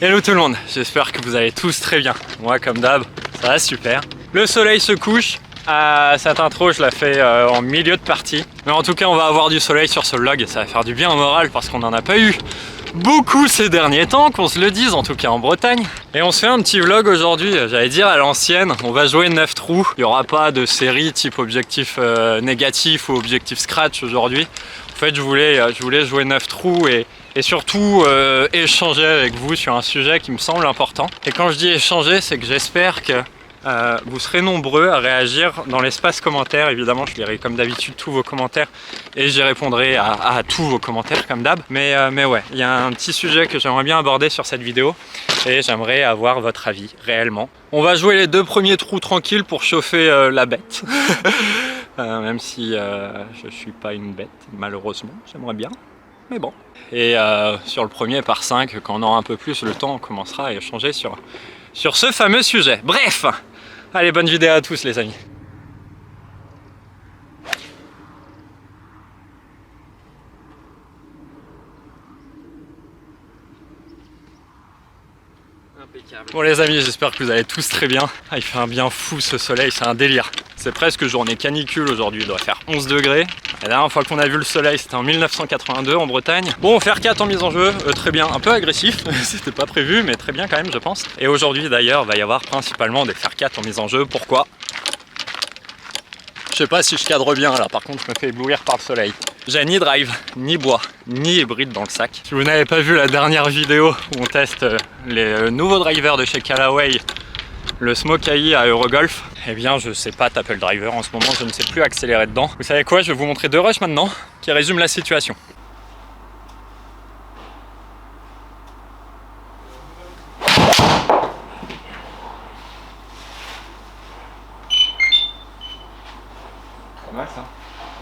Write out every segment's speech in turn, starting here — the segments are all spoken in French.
Hello tout le monde, j'espère que vous allez tous très bien. Moi comme d'hab, ça va super. Le soleil se couche. Cette intro je la fais en milieu de partie. Mais en tout cas on va avoir du soleil sur ce vlog et ça va faire du bien au moral parce qu'on n'en a pas eu beaucoup ces derniers temps, qu'on se le dise, en tout cas en Bretagne. Et on se fait un petit vlog aujourd'hui, j'allais dire à l'ancienne. On va jouer 9 trous. Il n'y aura pas de série type objectif négatif ou objectif scratch aujourd'hui. En fait je voulais jouer 9 trous et surtout échanger avec vous sur un sujet qui me semble important. Et quand je dis échanger, c'est que j'espère que vous serez nombreux à réagir dans l'espace commentaire. Évidemment je lirai comme d'habitude tous vos commentaires et j'y répondrai à tous vos commentaires comme d'hab. Mais ouais, il y a un petit sujet que j'aimerais bien aborder sur cette vidéo et j'aimerais avoir votre avis réellement. On va jouer les 2 premiers trous tranquilles pour chauffer la bête. Même si je suis pas une bête malheureusement, j'aimerais bien. Mais bon. Et sur le premier par 5, quand on aura un peu plus le temps, on commencera à échanger sur ce fameux sujet. Bref, allez, bonne vidéo à tous les amis. Bon les amis, j'espère que vous allez tous très bien. Il fait un bien fou ce soleil, c'est un délire. C'est presque journée canicule aujourd'hui, il doit faire 11 degrés. La dernière fois qu'on a vu le soleil, c'était en 1982 en Bretagne. Bon, faire 4 en mise en jeu, très bien, un peu agressif, c'était pas prévu, mais très bien quand même je pense. Et aujourd'hui d'ailleurs, va y avoir principalement des faire 4 en mise en jeu. Pourquoi? Je sais pas si je cadre bien là, par contre je me fais éblouir par le soleil. J'ai ni drive, ni bois, ni hybride dans le sac. Si vous n'avez pas vu la dernière vidéo où on teste les nouveaux drivers de chez Callaway, le Smoke AI à Eurogolf, eh bien je sais pas taper le driver en ce moment, je ne sais plus accélérer dedans. Vous savez quoi, je vais vous montrer 2 rushs maintenant qui résument la situation. Pas mal ça.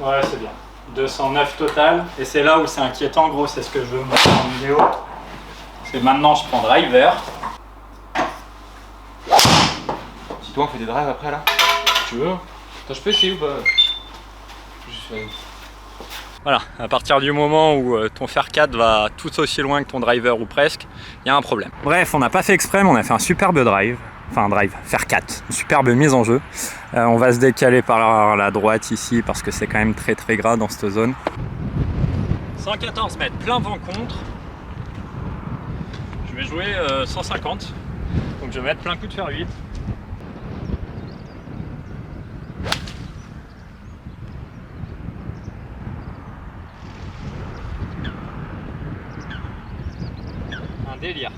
Ouais, c'est bien. 209 total. Et c'est là où c'est inquiétant, gros, c'est ce que je veux montrer en vidéo. C'est maintenant je prends driver. Si toi on fait des drives après là, tu veux? Attends, je peux essayer ou pas? Voilà, à partir du moment où ton fer 4 va tout aussi loin que ton driver ou presque, il y a un problème. Bref, on n'a pas fait exprès, mais on a fait un superbe drive. Enfin, drive, fer 4, une superbe mise en jeu. On va se décaler par la droite ici parce que c'est quand même très très gras dans cette zone. 114 mètres, plein vent contre. Je vais jouer 150. Donc je vais mettre plein coup de fer 8. Un délire.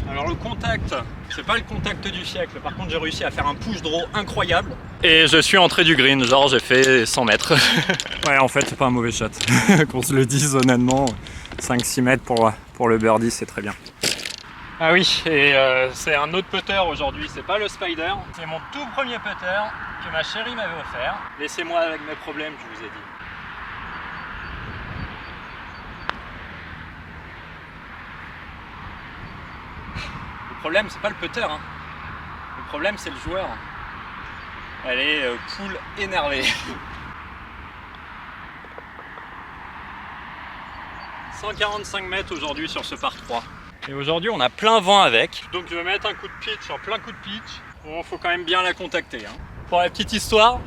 Alors le contact, c'est pas le contact du siècle, par contre j'ai réussi à faire un push draw incroyable. Et je suis entré du green, genre j'ai fait 100 mètres. Ouais, en fait c'est pas un mauvais shot, qu'on se le dise honnêtement, 5-6 mètres pour le birdie c'est très bien. Ah oui, et c'est un autre putter aujourd'hui, c'est pas le Spider, c'est mon tout premier putter que ma chérie m'avait offert. Laissez-moi avec mes problèmes, je vous ai dit. Le problème c'est pas le putter, hein. Le problème c'est le joueur. Elle est cool énervée. 145 mètres aujourd'hui sur ce par 3. Et aujourd'hui on a plein vent avec. Donc je vais mettre un coup de pitch en plein coup de pitch. Bon, faut quand même bien la contacter, hein. Pour la petite histoire,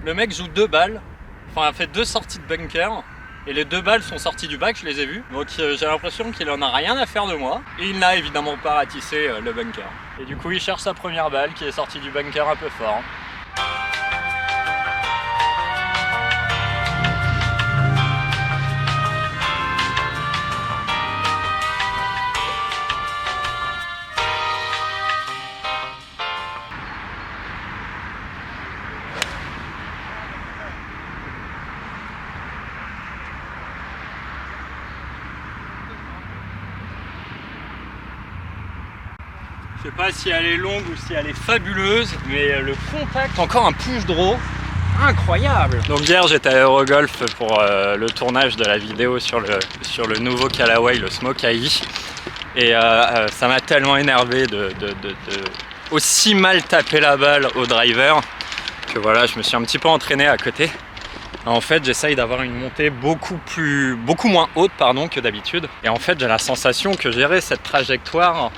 le mec joue 2 balles. Enfin, il a fait 2 sorties de bunker. Et les 2 balles sont sorties du bac, je les ai vues. Donc j'ai l'impression qu'il en a rien à faire de moi. Et il n'a évidemment pas ratissé le bunker. Et du coup il cherche sa première balle qui est sortie du bunker un peu fort. Je sais pas si elle est longue ou si elle est fabuleuse, mais le contact, encore un push draw incroyable. Donc hier j'étais à Eurogolf pour le tournage de la vidéo sur le nouveau Callaway, le Smoke AI. Et ça m'a tellement énervé de aussi mal taper la balle au driver que voilà, je me suis un petit peu entraîné à côté. En fait, j'essaye d'avoir une montée beaucoup moins haute que d'habitude. Et en fait, j'ai la sensation que gérer cette trajectoire,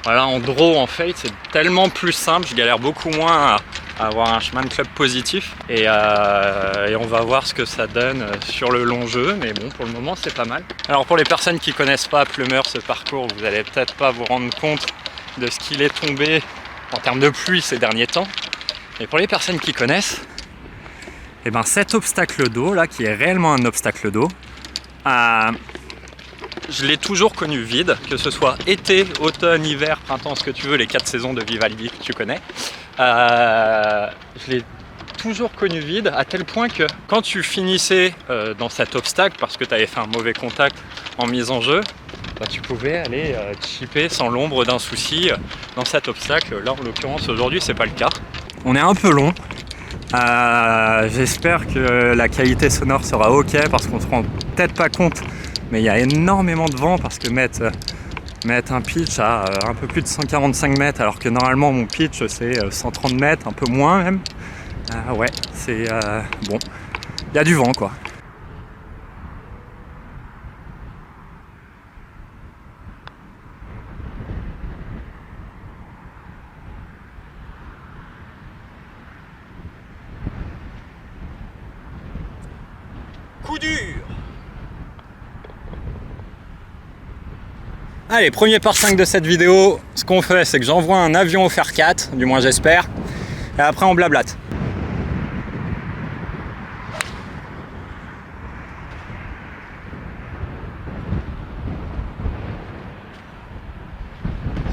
voilà, en draw, en fade, c'est tellement plus simple. Je galère beaucoup moins à avoir un chemin de club positif. Et on va voir ce que ça donne sur le long jeu. Mais bon, pour le moment, c'est pas mal. Alors pour les personnes qui connaissent pas Plumeur, ce parcours, vous allez peut-être pas vous rendre compte de ce qu'il est tombé en termes de pluie ces derniers temps. Et pour les personnes qui connaissent, et ben cet obstacle d'eau là, qui est réellement un obstacle d'eau, je l'ai toujours connu vide, que ce soit été, automne, hiver, printemps, ce que tu veux, les 4 saisons de Vivaldi que tu connais. Je l'ai toujours connu vide, à tel point que quand tu finissais dans cet obstacle, parce que tu avais fait un mauvais contact en mise en jeu, bah, tu pouvais aller chipper sans l'ombre d'un souci dans cet obstacle. Là en l'occurrence aujourd'hui c'est pas le cas. On est un peu long. J'espère que la qualité sonore sera ok, parce qu'on se rend peut-être pas compte, mais il y a énormément de vent, parce que mettre un pitch à un peu plus de 145 mètres alors que normalement mon pitch c'est 130 mètres, un peu moins même, ouais, c'est bon, il y a du vent quoi. Coup dur. Allez, premier par 5 de cette vidéo. Ce qu'on fait, c'est que j'envoie un avion au fer 4, du moins j'espère, et après on blablate.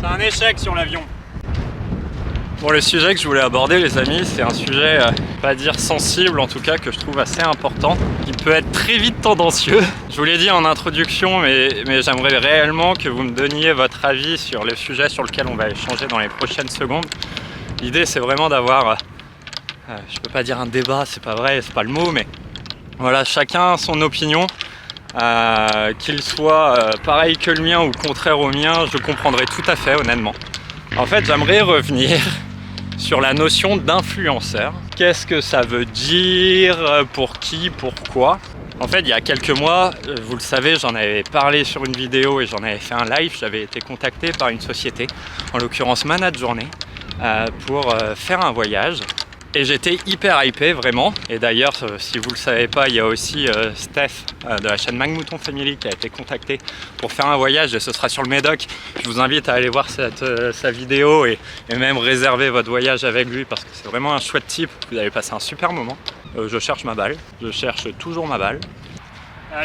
C'est un échec sur l'avion. Bon, le sujet que je voulais aborder, les amis, c'est un sujet, pas dire sensible, en tout cas, que je trouve assez important, qui peut être très vite tendancieux. Je vous l'ai dit en introduction, mais j'aimerais réellement que vous me donniez votre avis sur le sujet sur lequel on va échanger dans les prochaines secondes. L'idée, c'est vraiment d'avoir, je peux pas dire un débat, c'est pas vrai, c'est pas le mot, mais voilà, chacun son opinion. Qu'il soit pareil que le mien ou contraire au mien, je comprendrai tout à fait, honnêtement. En fait, j'aimerais revenir sur la notion d'influenceur. Qu'est-ce que ça veut dire? Pour qui? Pourquoi? En fait, il y a quelques mois, vous le savez, j'en avais parlé sur une vidéo et j'en avais fait un live. J'avais été contacté par une société, en l'occurrence Managjourney, pour faire un voyage. Et j'étais hyper hypé, vraiment. Et d'ailleurs, si vous le savez pas, il y a aussi Steph de la chaîne Magmouton Family qui a été contacté pour faire un voyage, et ce sera sur le Médoc. Je vous invite à aller voir sa vidéo et même réserver votre voyage avec lui, parce que c'est vraiment un chouette type. Vous allez passer un super moment. Je cherche ma balle. Je cherche toujours ma balle.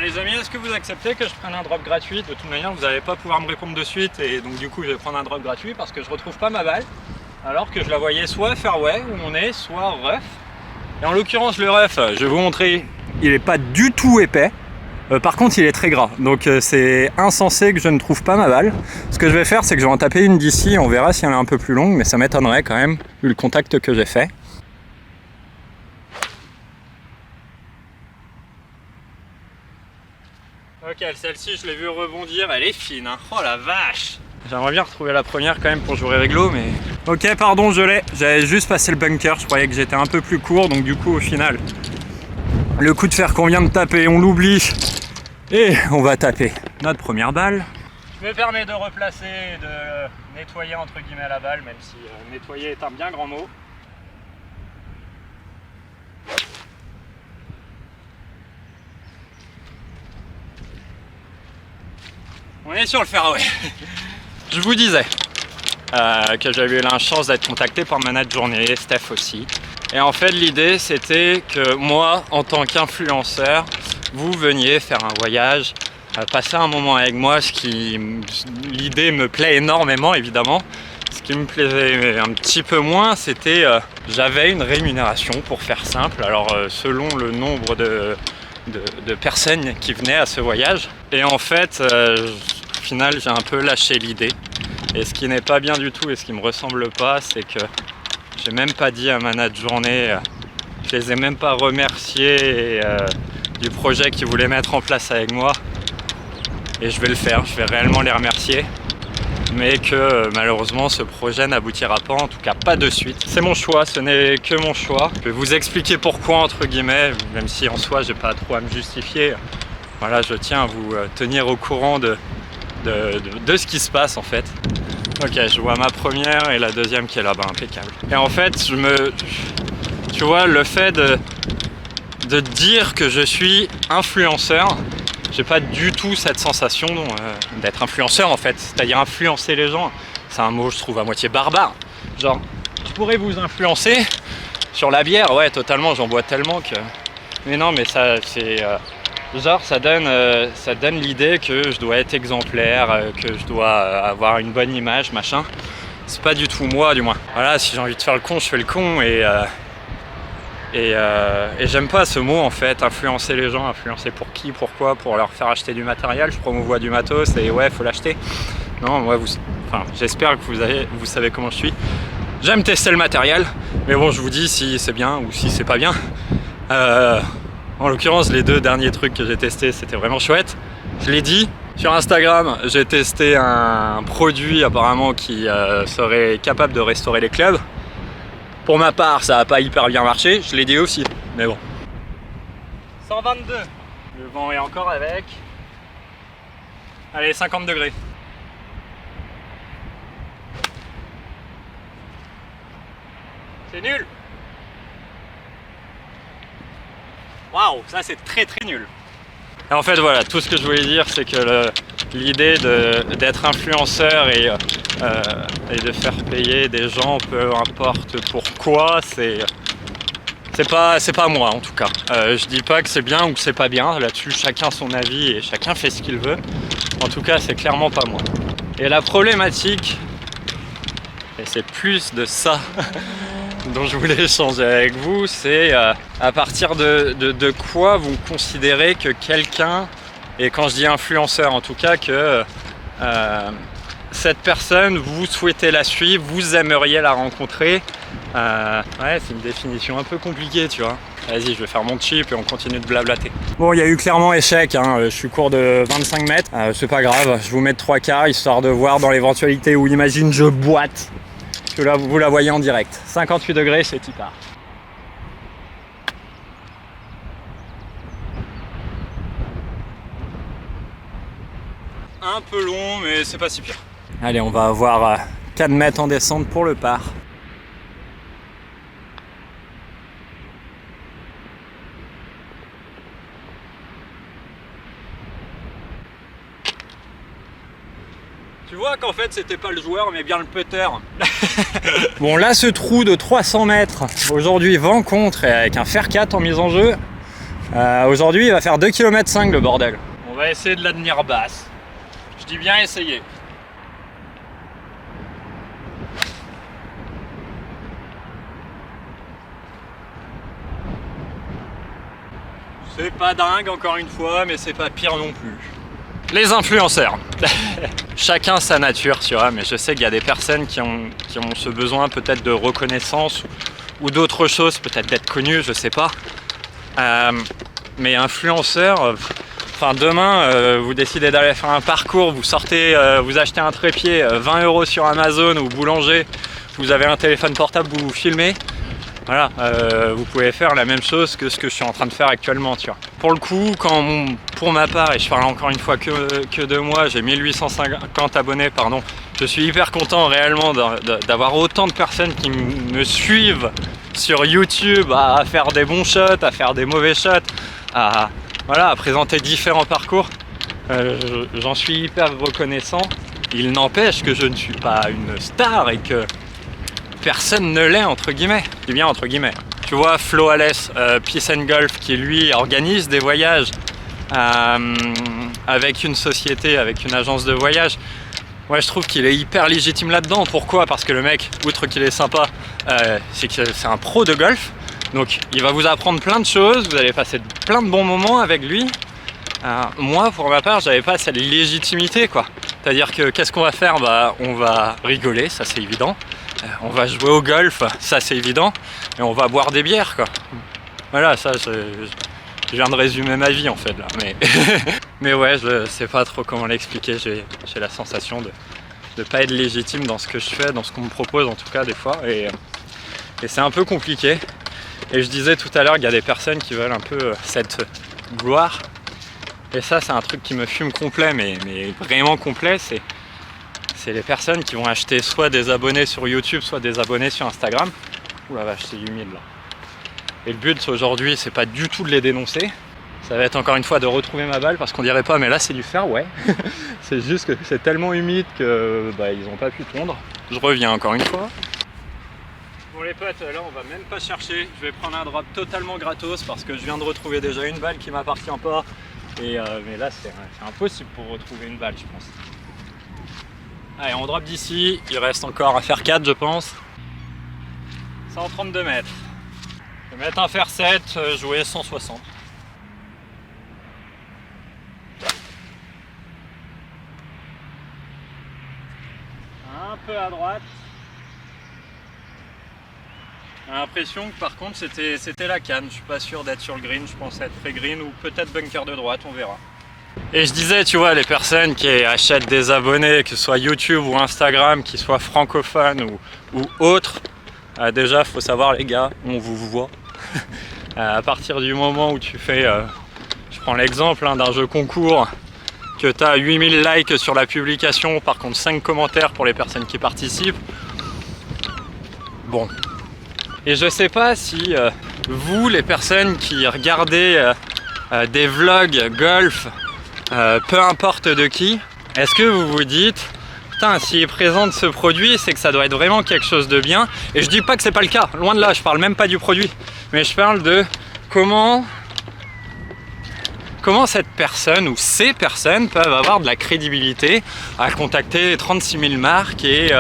Les amis, est-ce que vous acceptez que je prenne un drop gratuit? De toute manière, vous n'allez pas pouvoir me répondre de suite, et donc du coup, je vais prendre un drop gratuit parce que je retrouve pas ma balle. Alors que je la voyais soit fairway où on est, soit rough. Et en l'occurrence le rough, je vais vous montrer, il n'est pas du tout épais. Par contre il est très gras. Donc c'est insensé que je ne trouve pas ma balle. Ce que je vais faire, c'est que je vais en taper une d'ici. On verra si elle est un peu plus longue, mais ça m'étonnerait quand même, vu le contact que j'ai fait. Ok, celle-ci je l'ai vue rebondir, elle est fine, hein. Oh la vache! J'aimerais bien retrouver la première quand même pour jouer réglo, mais... Ok, pardon, je l'ai. J'avais juste passé le bunker, je croyais que j'étais un peu plus court, donc du coup, au final, le coup de fer qu'on vient de taper, on l'oublie. Et on va taper notre première balle. Je me permets de replacer et de nettoyer entre guillemets la balle, même si nettoyer est un bien grand mot. On est sur le fairway. Je vous disais que j'avais eu la chance d'être contacté par Managjourney, Steph aussi. Et en fait, l'idée, c'était que moi, en tant qu'influenceur, vous veniez faire un voyage, passer un moment avec moi, l'idée me plaît énormément, évidemment. Ce qui me plaisait un petit peu moins, c'était j'avais une rémunération, pour faire simple. Alors, selon le nombre de personnes qui venaient à ce voyage. Et en fait, au final, j'ai un peu lâché l'idée. Et ce qui n'est pas bien du tout et ce qui me ressemble pas, c'est que j'ai même pas dit à Managjourney, je les ai même pas remerciés du projet qu'ils voulaient mettre en place avec moi. Et je vais le faire, je vais réellement les remercier. mais que malheureusement ce projet n'aboutira pas, en tout cas pas de suite. C'est mon choix, ce n'est que mon choix. Je vais vous expliquer pourquoi entre guillemets, même si en soi j'ai pas trop à me justifier. Voilà, je tiens à vous tenir au courant de ce qui se passe en fait. Ok, je vois ma première et la deuxième qui est là-bas, impeccable. Et en fait, tu vois, le fait de dire que je suis influenceur, j'ai pas du tout cette sensation d'être influenceur en fait, c'est-à-dire influencer les gens. C'est un mot je trouve à moitié barbare. Genre, je pourrais vous influencer sur la bière, ouais totalement, j'en bois tellement que... Mais non, mais ça c'est... Genre ça donne l'idée que je dois être exemplaire, que je dois avoir une bonne image, machin. C'est pas du tout moi du moins. Voilà, si j'ai envie de faire le con, je fais le con et j'aime pas ce mot en fait, influencer les gens, influencer pour qui, pourquoi, pour leur faire acheter du matériel, je promouvois du matos et ouais, faut l'acheter. Non, moi, j'espère que vous savez comment je suis. J'aime tester le matériel, mais bon, je vous dis si c'est bien ou si c'est pas bien. En l'occurrence, les 2 derniers trucs que j'ai testés, c'était vraiment chouette. Je l'ai dit, sur Instagram, j'ai testé un produit apparemment qui serait capable de restaurer les clubs. Pour ma part, ça n'a pas hyper bien marché, je l'ai dit aussi, mais bon. 122. Le vent est encore avec. Allez, 50 degrés. C'est nul. Waouh, ça c'est très très nul. Et en fait voilà, tout ce que je voulais dire c'est que l'idée d'être influenceur et de faire payer des gens, peu importe pourquoi, c'est pas moi en tout cas. Je dis pas que c'est bien ou que c'est pas bien, là-dessus chacun son avis et chacun fait ce qu'il veut. En tout cas c'est clairement pas moi. Et la problématique, et c'est plus de ça dont je voulais échanger avec vous, c'est à partir de quoi vous considérez que quelqu'un, et quand je dis influenceur en tout cas, que cette personne, vous souhaitez la suivre, vous aimeriez la rencontrer. Ouais, c'est une définition un peu compliquée, tu vois. Vas-y, je vais faire mon chip et on continue de blablater. Bon, il y a eu clairement échec, hein. Je suis court de 25 mètres, c'est pas grave, je vous mets 3 quarts histoire de voir dans l'éventualité où imagine je boite. Que là vous la voyez en direct. 58 degrés, c'est Tipar. Un peu long, mais c'est pas si pire. Allez, on va avoir 4 mètres en descente pour le par. Tu vois qu'en fait c'était pas le joueur mais bien le putter. Bon là ce trou de 300 mètres, aujourd'hui vent contre et avec un fer 4 en mise en jeu, aujourd'hui il va faire 2,5 km le bordel. On va essayer de la tenir basse. Je dis bien essayer. C'est pas dingue encore une fois mais c'est pas pire non plus. Les influenceurs. Chacun sa nature, tu vois, mais je sais qu'il y a des personnes qui ont ce besoin peut-être de reconnaissance ou d'autres choses, peut-être d'être connu, je sais pas. Mais influenceur, enfin demain, vous décidez d'aller faire un parcours, vous sortez, vous achetez un trépied, 20 € sur Amazon ou boulanger, vous avez un téléphone portable, vous vous filmez. Voilà, vous pouvez faire la même chose que ce que je suis en train de faire actuellement, tu vois. Pour le coup, pour ma part, et je parle encore une fois que de moi, j'ai 1850 abonnés, pardon. Je suis hyper content réellement d'avoir autant de personnes qui me suivent sur YouTube, à faire des bons shots, à faire des mauvais shots, à présenter différents parcours. J'en suis hyper reconnaissant. Il n'empêche que je ne suis pas une star et que personne ne l'est entre guillemets. Je dis bien entre guillemets. Tu vois Flo Alès, Peace and Golf, qui lui organise des voyages avec une société, avec une agence de voyage. Ouais, je trouve qu'il est hyper légitime là-dedans. Pourquoi? Parce que le mec, outre qu'il est sympa, c'est que c'est un pro de golf. Donc il va vous apprendre plein de choses, vous allez passer plein de bons moments avec lui. Moi, pour ma part, j'avais pas cette légitimité, quoi. C'est-à-dire que qu'est-ce qu'on va faire? On va rigoler, ça c'est évident. On va jouer au golf, ça c'est évident. Et on va boire des bières, quoi. Voilà, ça, je viens de résumer ma vie en fait là. Mais ouais, je sais pas trop comment l'expliquer. J'ai la sensation pas être légitime dans ce que je fais, dans ce qu'on me propose en tout cas des fois. Et c'est un peu compliqué. Et je disais tout à l'heure qu'il y a des personnes qui veulent un peu cette gloire. Et ça, c'est un truc qui me fume complet, mais vraiment complet. C'est les personnes qui vont acheter soit des abonnés sur YouTube, soit des abonnés sur Instagram. Ouh la vache, c'est humide là. Et le but aujourd'hui, c'est pas du tout de les dénoncer. Ça va être encore une fois de retrouver ma balle parce qu'on dirait pas, mais là c'est du fer, ouais. C'est juste que c'est tellement humide que ils ont pas pu tondre. Je reviens encore une fois. Bon les potes, là on va même pas chercher. Je vais prendre un drop totalement gratos parce que je viens de retrouver déjà une balle qui m'appartient pas. Et mais là c'est impossible pour retrouver une balle, je pense. Allez, on drop d'ici. Il reste encore à faire 4, je pense. 132 mètres. Je vais mettre un fer 7, jouer 160. Un peu à droite. J'ai l'impression que par contre c'était la canne. Je suis pas sûr d'être sur le green. Je pense être très green ou peut-être bunker de droite, on verra. Et je disais, tu vois, les personnes qui achètent des abonnés, que ce soit YouTube ou Instagram, qui soient francophones ou autres, déjà, il faut savoir, les gars, on vous voit. À partir du moment où tu fais, je prends l'exemple d'un jeu concours, que tu as 8000 likes sur la publication, par contre 5 commentaires pour les personnes qui participent. Bon. Et je sais pas si vous, les personnes qui regardez des vlogs golf, peu importe de qui, est-ce que vous vous dites putain, s'il présente ce produit, c'est que ça doit être vraiment quelque chose de bien. Et je dis pas que c'est pas le cas, loin de là, je parle même pas du produit, mais je parle de comment cette personne ou ces personnes peuvent avoir de la crédibilité à contacter 36 000 marques et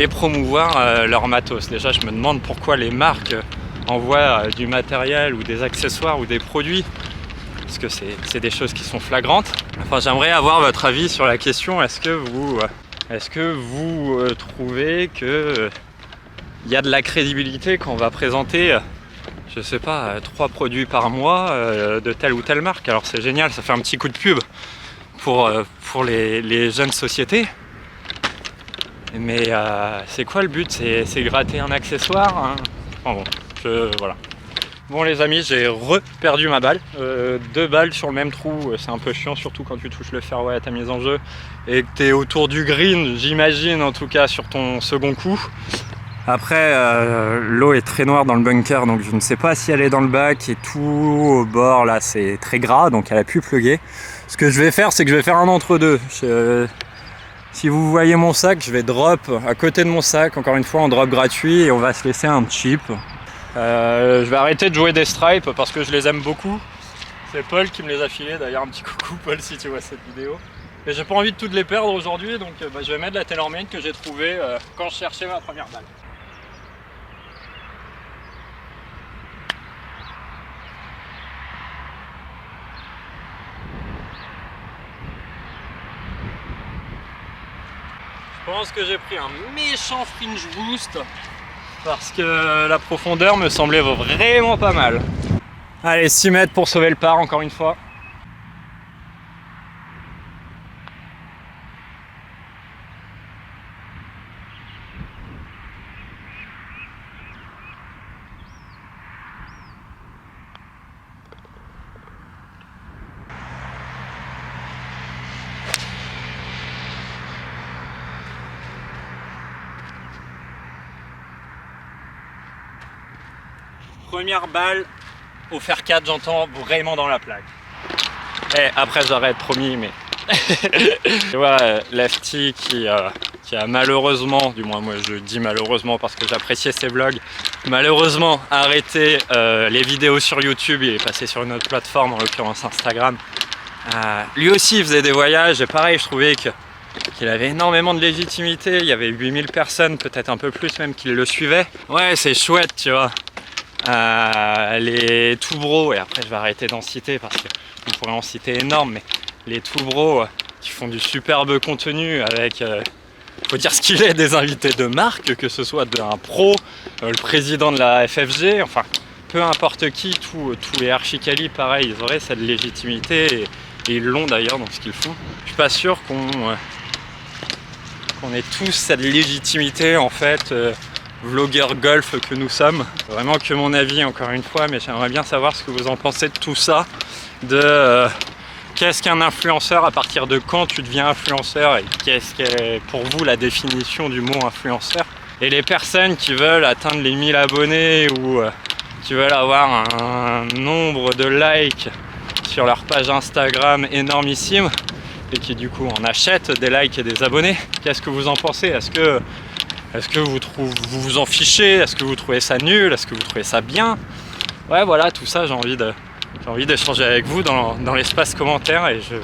promouvoir leur matos. Déjà, je me demande pourquoi les marques envoient du matériel ou des accessoires ou des produits, parce que c'est des choses qui sont flagrantes. Enfin, j'aimerais avoir votre avis sur la question. Est-ce que vous trouvez que il y a de la crédibilité quand on va présenter, je sais pas, 3 produits par mois de telle ou telle marque? Alors c'est génial, ça fait un petit coup de pub pour les jeunes sociétés. Mais c'est quoi le but? C'est gratter un accessoire, hein? Enfin bon, voilà. Bon les amis, j'ai perdu ma balle. 2 balles sur le même trou, c'est un peu chiant, surtout quand tu touches le fairway à ta mise en jeu et que tu es autour du green, j'imagine, en tout cas sur ton second coup. Après, l'eau est très noire dans le bunker, donc je ne sais pas si elle est dans le bac, et tout au bord là c'est très gras, donc elle a pu plugger. Ce que je vais faire, c'est que je vais faire un entre-deux. Si vous voyez mon sac, je vais drop à côté de mon sac, encore une fois en drop gratuit, et on va se laisser un chip. Je vais arrêter de jouer des stripes parce que je les aime beaucoup. C'est Paul qui me les a filés, d'ailleurs un petit coucou Paul si tu vois cette vidéo. Et j'ai pas envie de toutes les perdre aujourd'hui, donc je vais mettre la TaylorMade que j'ai trouvée quand je cherchais ma première balle. Je pense que j'ai pris un méchant fringe boost parce que la profondeur me semblait vraiment pas mal. Allez, 6 mètres pour sauver le par encore une fois. Première balle au fer 4, j'entends vraiment dans la plaque. Et après j'arrête, promis, mais tu vois, Lefty qui a malheureusement, du moins moi je dis malheureusement parce que j'appréciais ses vlogs, malheureusement arrêté les vidéos sur YouTube. Il est passé sur une autre plateforme, en l'occurrence Instagram. Lui aussi il faisait des voyages et pareil, je trouvais qu'il avait énormément de légitimité. Il y avait 8000 personnes, peut-être un peu plus même, qui le suivaient. Ouais, c'est chouette, tu vois. Les tout bros, et après je vais arrêter d'en citer parce que on pourrait en citer énorme, mais les tout bros qui font du superbe contenu avec, faut dire ce qu'il est, des invités de marque, que ce soit un pro, le président de la FFG, enfin peu importe qui, tous les archicali pareil, ils auraient cette légitimité et ils l'ont d'ailleurs dans ce qu'ils font. Je suis pas sûr qu'on qu'on ait tous cette légitimité en fait, vlogueurs golf que nous sommes. C'est vraiment que mon avis encore une fois, mais j'aimerais bien savoir ce que vous en pensez de tout ça, de qu'est-ce qu'un influenceur, à partir de quand tu deviens influenceur et qu'est-ce qu'est pour vous la définition du mot influenceur. Et les personnes qui veulent atteindre les 1000 abonnés ou qui veulent avoir un nombre de likes sur leur page Instagram énormissime et qui du coup en achètent des likes et des abonnés, qu'est-ce que vous en pensez? Est-ce que vous vous en fichez? Est-ce que vous trouvez ça nul? Est-ce que vous trouvez ça bien? Ouais, voilà, tout ça, j'ai envie d'échanger avec vous dans l'espace commentaire et je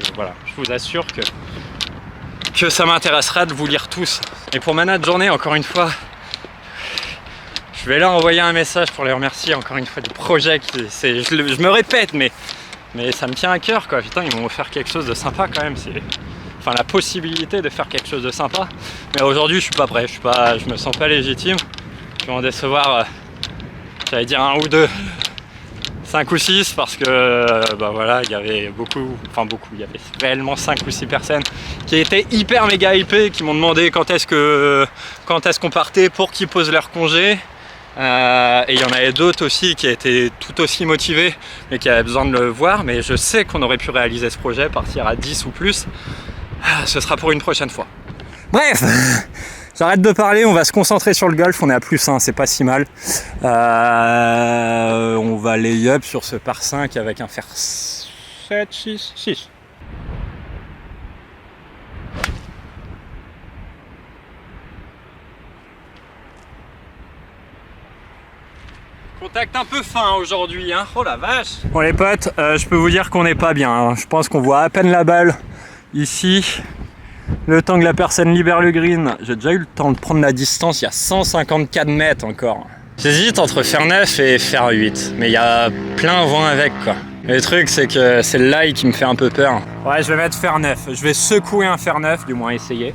vous assure que ça m'intéressera de vous lire tous. Et pour ma note de journée, encore une fois, je vais leur envoyer un message pour les remercier encore une fois du projet. Je me répète, mais ça me tient à cœur, quoi. Putain, ils m'ont offert quelque chose de sympa quand même. Enfin, la possibilité de faire quelque chose de sympa. Mais aujourd'hui, je suis pas prêt. Je me sens pas légitime. Je vais en décevoir, j'allais dire 1 ou 2. 5 ou 6 parce que bah voilà, il y avait il y avait réellement 5 ou 6 personnes qui étaient hyper méga hypées, qui m'ont demandé quand est-ce qu'on partait pour qu'ils posent leur congé. Et il y en avait d'autres aussi qui étaient tout aussi motivés mais qui avaient besoin de le voir. Mais je sais qu'on aurait pu réaliser ce projet, partir à 10 ou plus. Ce sera pour une prochaine fois. Bref, j'arrête de parler, on va se concentrer sur le golf, on est à +1, c'est pas si mal. On va lay-up sur ce par 5 avec un fer 7, 6. Contact un peu fin aujourd'hui, hein. Oh la vache. Bon les potes, je peux vous dire qu'on n'est pas bien, hein. Je pense qu'on voit à peine la balle ici. Le temps que la personne libère le green, j'ai déjà eu le temps de prendre la distance, il y a 154 mètres encore. J'hésite entre fer 9 et fer 8, mais il y a plein vent avec, quoi. Le truc, c'est que c'est le lie qui me fait un peu peur. Ouais, je vais mettre fer 9, je vais secouer un fer 9, du moins essayer.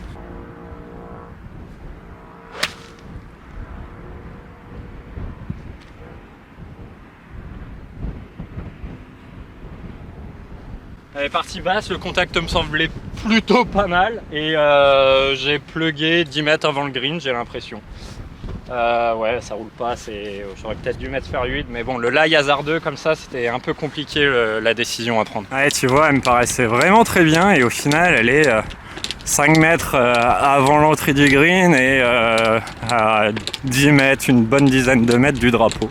Elle est partie basse, le contact me semblait plutôt pas mal et j'ai plugué 10 mètres avant le green, j'ai l'impression. Ouais, ça roule pas, j'aurais peut-être dû mettre fer 8, mais bon, le lie hasardeux comme ça, c'était un peu compliqué la décision à prendre. Ouais, tu vois, elle me paraissait vraiment très bien et au final, elle est 5 mètres avant l'entrée du green et à 10 mètres, une bonne dizaine de mètres du drapeau.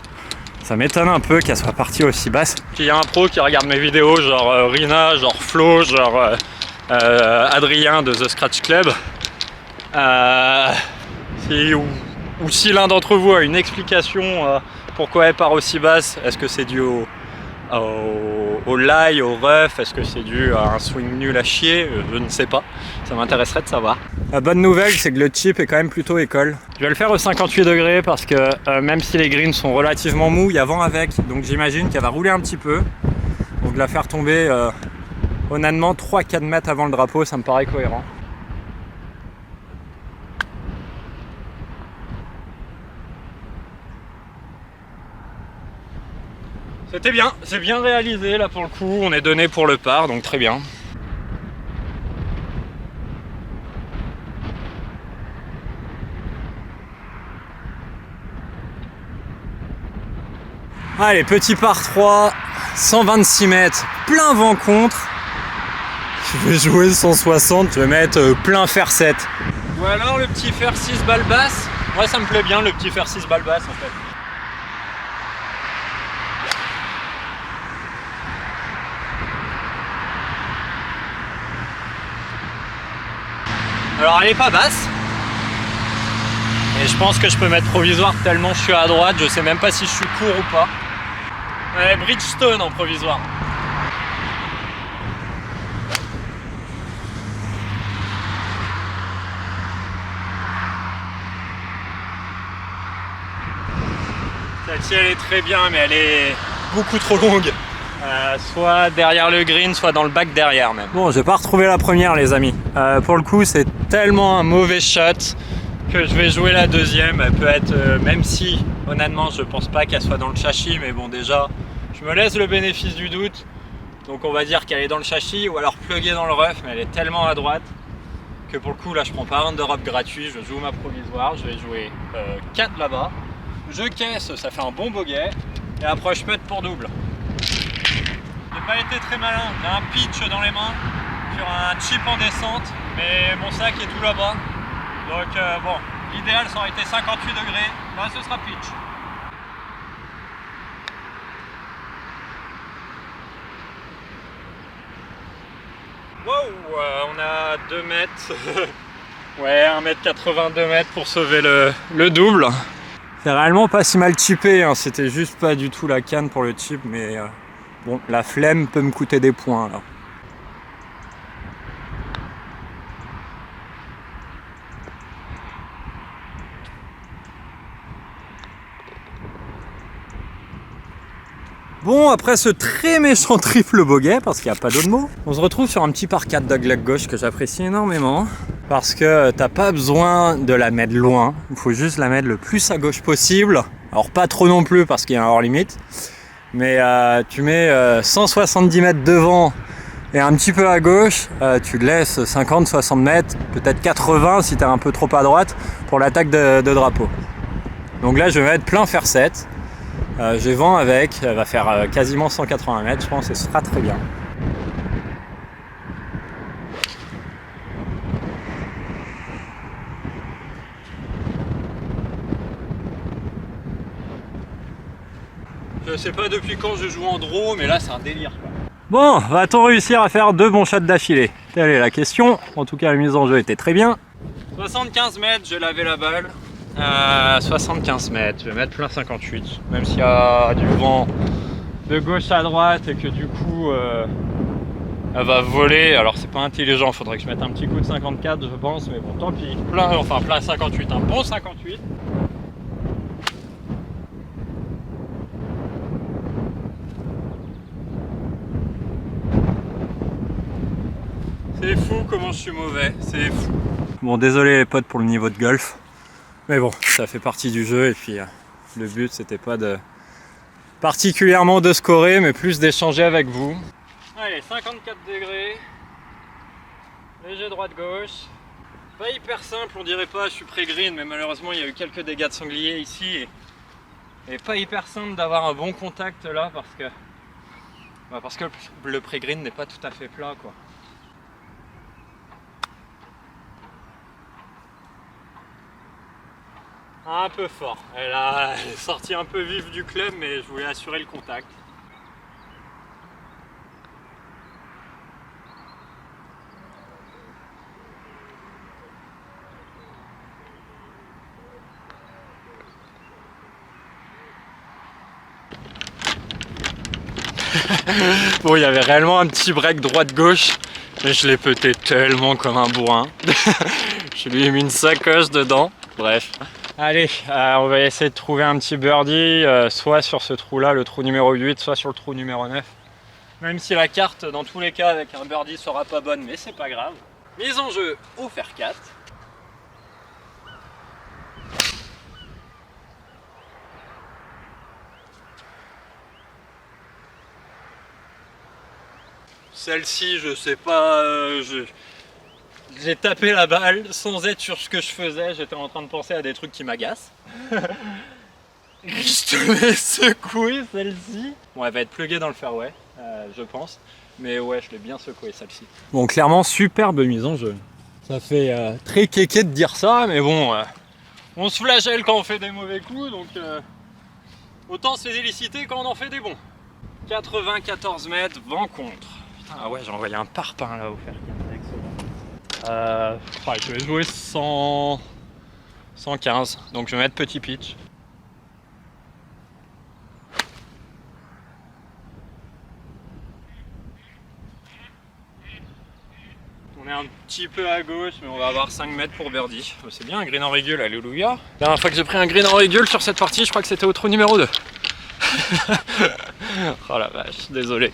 Ça m'étonne un peu qu'elle soit partie aussi basse. Il y a un pro qui regarde mes vidéos, genre Rina, genre Flo, genre Adrien de The Scratch Club. Ou si l'un d'entre vous a une explication pourquoi elle part aussi basse, est-ce que c'est dû au lie, au rough, est-ce que c'est dû à un swing nul à chier, je ne sais pas, ça m'intéresserait de savoir. La bonne nouvelle, c'est que le chip est quand même plutôt école. Je vais le faire au 58 degrés parce que même si les greens sont relativement mous, il y a vent avec, donc j'imagine qu'elle va rouler un petit peu. Donc la faire tomber honnêtement 3-4 mètres avant le drapeau, ça me paraît cohérent. C'était bien, c'est bien réalisé là pour le coup, on est donné pour le par, donc très bien. Allez, petit par 3, 126 mètres, plein vent contre. Je vais jouer 160, je vais mettre plein fer 7. Ou alors le petit fer 6 balle basse. Moi ça me plaît bien le petit fer 6 balle basse en fait. Alors elle est pas basse. Et je pense que je peux mettre provisoire tellement je suis à droite, je sais même pas si je suis court ou pas. Ouais, Bridgestone en provisoire. Celle-ci elle est très bien mais elle est beaucoup trop longue. Soit derrière le green, soit dans le bac derrière même. Bon, j'ai pas retrouvé la première les amis. Pour le coup c'est tellement un mauvais shot que je vais jouer la deuxième. Elle peut être, même si honnêtement je pense pas qu'elle soit dans le châssis, mais bon déjà je me laisse le bénéfice du doute. Donc on va dire qu'elle est dans le châssis ou alors pluguée dans le rough, mais elle est tellement à droite que pour le coup là je prends pas un d'Europe gratuit, je joue ma provisoire, je vais jouer 4 là-bas, je caisse, ça fait un bon bogey, et après je pète pour double. J'ai pas été très malin, j'ai un pitch dans les mains sur un chip en descente, mais mon sac est tout là-bas, donc bon, l'idéal ça aurait été 58 degrés, là ce sera pitch. Wow, on a 2 mètres, ouais 1m80, 2 mètres pour sauver le double. C'est réellement pas si mal chippé, hein. C'était juste pas du tout la canne pour le chip, mais bon, la flemme peut me coûter des points là. Bon, après ce très méchant triple bogey, parce qu'il n'y a pas d'autre mot, on se retrouve sur un petit par 4 dogleg gauche que j'apprécie énormément, parce que t'as pas besoin de la mettre loin, il faut juste la mettre le plus à gauche possible, alors pas trop non plus parce qu'il y a un hors limite, mais tu mets 170 mètres devant et un petit peu à gauche, tu laisses 50-60 mètres, peut-être 80 si t'es un peu trop à droite, pour l'attaque de drapeau. Donc là je vais mettre plein fer 7. J'ai vent avec, elle va faire quasiment 180 mètres, je pense, et ce sera très bien. Je sais pas depuis quand je joue en draw, mais là c'est un délire quoi. Bon, va-t-on réussir à faire 2 bons shots d'affilée? Telle est la question, en tout cas la mise en jeu était très bien. 75 mètres, j'ai lavé la balle. 75 mètres, je vais mettre plein 58, même s'il y a du vent de gauche à droite et que du coup elle va voler, alors c'est pas intelligent, faudrait que je mette un petit coup de 54 je pense, mais bon tant pis, plein 58, un bon 58. C'est fou comment je suis mauvais, c'est fou. Bon désolé les potes pour le niveau de golf. Mais bon, ça fait partie du jeu et puis le but c'était pas de particulièrement de scorer mais plus d'échanger avec vous. Allez, 54 degrés, léger droite-gauche. Pas hyper simple, on dirait pas, je suis pré-green mais malheureusement il y a eu quelques dégâts de sanglier ici et pas hyper simple d'avoir un bon contact là parce que le pré-green n'est pas tout à fait plat quoi. Un peu fort, elle est sortie un peu vive du club mais je voulais assurer le contact. Bon, il y avait réellement un petit break droite-gauche, mais je l'ai pété tellement comme un bourrin. Je lui ai mis une sacoche dedans, bref. Allez, on va essayer de trouver un petit birdie, soit sur ce trou-là, le trou numéro 8, soit sur le trou numéro 9. Même si la carte, dans tous les cas, avec un birdie sera pas bonne, mais c'est pas grave. Mise en jeu au fer 4. Celle-ci, je sais pas, j'ai tapé la balle sans être sur ce que je faisais, j'étais en train de penser à des trucs qui m'agacent. Je te l'ai secoué celle-ci. Bon, elle va être pluguée dans le fairway, je pense. Mais ouais, je l'ai bien secoué celle-ci. Bon, clairement, superbe mise en jeu. Ça fait très kéké de dire ça, mais bon, on se flagelle quand on fait des mauvais coups, donc autant se féliciter quand on en fait des bons. 94 mètres, vent contre. Ah ouais, j'ai envoyé un parpaing là au fer 4. Ouais, je vais jouer 115, donc je vais mettre petit pitch. On est un petit peu à gauche, mais on va avoir 5 mètres pour birdie. C'est bien un green en régule, alléluia. La dernière fois que j'ai pris un green en régule sur cette partie, je crois que c'était au trou numéro 2. Oh la vache, désolé.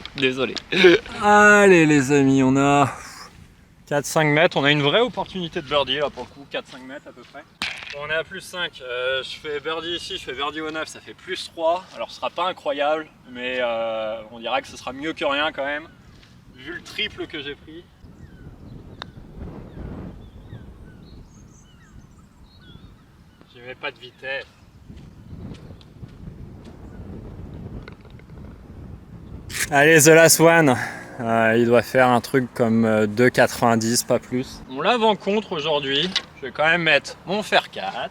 Allez les amis, on a 4-5 mètres, on a une vraie opportunité de birdie là pour le coup, 4-5 mètres à peu près. Bon, on est à plus 5, je fais birdie ici, je fais birdie au 9, ça fait plus 3. Alors ce sera pas incroyable, mais on dira que ce sera mieux que rien quand même, vu le triple que j'ai pris. Tu mets pas de vitesse. Allez, The Last One. Il doit faire un truc comme 2,90, pas plus. On lave en contre aujourd'hui. Je vais quand même mettre mon fer 4.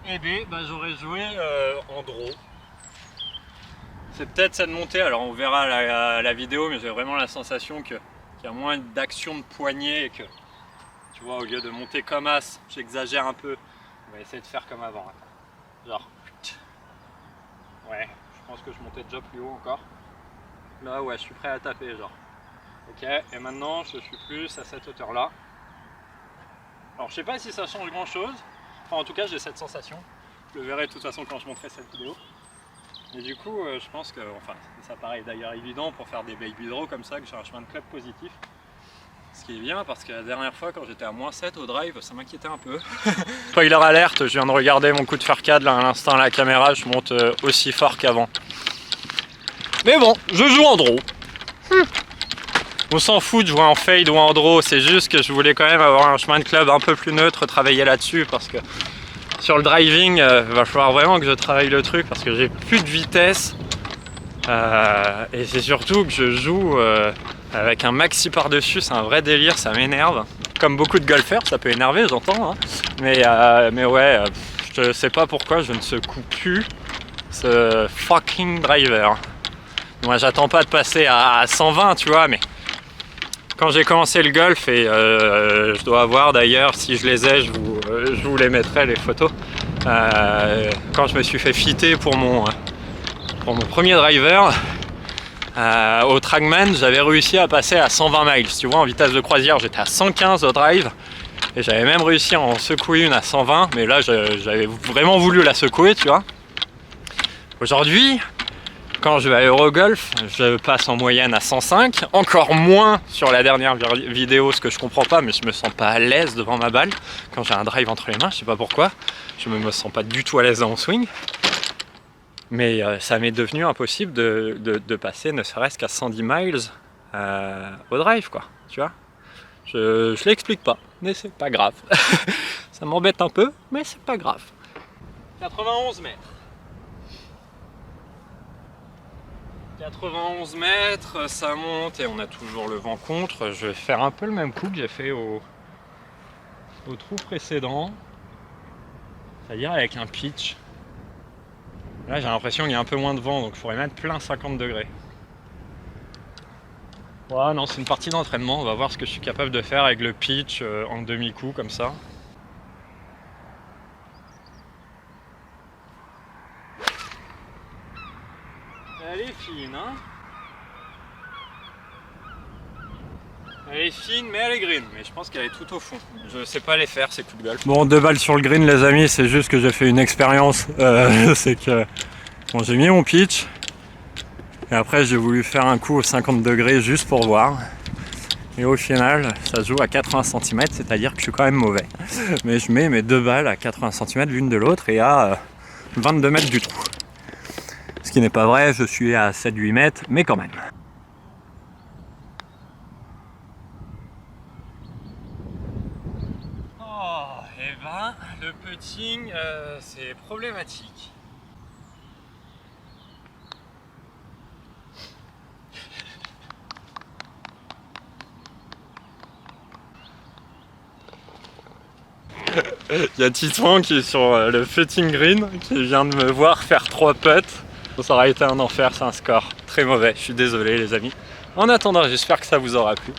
Et B, j'aurais joué en draw. C'est peut-être cette montée, alors on verra la vidéo, mais j'ai vraiment la sensation qu'il y a moins d'action de poignet et que, tu vois, au lieu de monter comme As, j'exagère un peu. On va essayer de faire comme avant. Genre, ouais, je pense que je montais déjà plus haut encore. Là, ouais, je suis prêt à taper, genre. Ok, et maintenant, je suis plus à cette hauteur-là. Alors, je sais pas si ça change grand-chose. Enfin, en tout cas, j'ai cette sensation. Je le verrai de toute façon quand je montrerai cette vidéo. Et du coup, je pense que, enfin, ça paraît d'ailleurs évident pour faire des baby draws comme ça, que j'ai un chemin de club positif. Ce qui est bien parce que la dernière fois, quand j'étais à -7 au drive, ça m'inquiétait un peu. Spoiler alerte, je viens de regarder mon coup de fer 4 là à l'instant à la caméra, je monte aussi fort qu'avant. Mais bon, je joue en draw. On s'en fout de jouer en fade ou en draw, c'est juste que je voulais quand même avoir un chemin de club un peu plus neutre, travailler là-dessus parce que sur le driving, il va falloir vraiment que je travaille le truc parce que j'ai plus de vitesse et c'est surtout que je joue avec un maxi par-dessus, c'est un vrai délire, ça m'énerve. Comme beaucoup de golfeurs, ça peut énerver, j'entends, hein. Mais ouais, je sais pas pourquoi je ne secoue plus ce fucking driver. Moi j'attends pas de passer à 120, tu vois, mais quand j'ai commencé le golf, et je dois avoir d'ailleurs, si je les ai, je vous les mettrai les photos. Quand je me suis fait fitter pour mon premier driver, au Trackman, j'avais réussi à passer à 120 miles. Tu vois, en vitesse de croisière, j'étais à 115 au drive. Et j'avais même réussi à en secouer une à 120, mais là j'avais vraiment voulu la secouer, tu vois. Aujourd'hui, quand je vais à Eurogolf, je passe en moyenne à 105, encore moins sur la dernière vidéo, ce que je comprends pas, mais je me sens pas à l'aise devant ma balle quand j'ai un drive entre les mains, je sais pas pourquoi, je me sens pas du tout à l'aise dans mon swing, mais ça m'est devenu impossible de passer ne serait-ce qu'à 110 miles au drive, quoi, tu vois. Je l'explique pas, mais c'est pas grave, ça m'embête un peu, mais c'est pas grave. 91 mètres. 91 mètres, ça monte et on a toujours le vent contre. Je vais faire un peu le même coup que j'ai fait au trou précédent, c'est-à-dire avec un pitch. Là j'ai l'impression qu'il y a un peu moins de vent, donc il faudrait mettre plein 50 degrés. Ouais, non, c'est une partie d'entraînement, on va voir ce que je suis capable de faire avec le pitch en demi-coup comme ça. Elle est fine, hein. Elle est fine, mais elle est green. Mais je pense qu'elle est tout au fond. Je sais pas les faire, ces coups de golf. Bon, 2 balles sur le green, les amis. C'est juste que j'ai fait une expérience. C'est que bon, j'ai mis mon pitch. Et après, j'ai voulu faire un coup aux 50 degrés juste pour voir. Et au final, ça se joue à 80 cm, c'est-à-dire que je suis quand même mauvais. Mais je mets mes 2 balles à 80 cm l'une de l'autre et à 22 mètres du trou. Ce qui n'est pas vrai, je suis à 7-8 mètres, mais quand même. Oh, et ben, le putting, c'est problématique. Il y a Titouan qui est sur le putting green, qui vient de me voir faire 3 putts. Ça aurait été un enfer, c'est un score très mauvais, je suis désolé les amis. En attendant, j'espère que ça vous aura plu.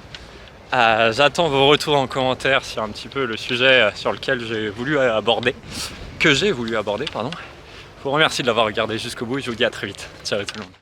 J'attends vos retours en commentaire sur un petit peu le sujet sur lequel j'ai voulu aborder, pardon. Je vous remercie de l'avoir regardé jusqu'au bout et je vous dis à très vite. Ciao tout le monde.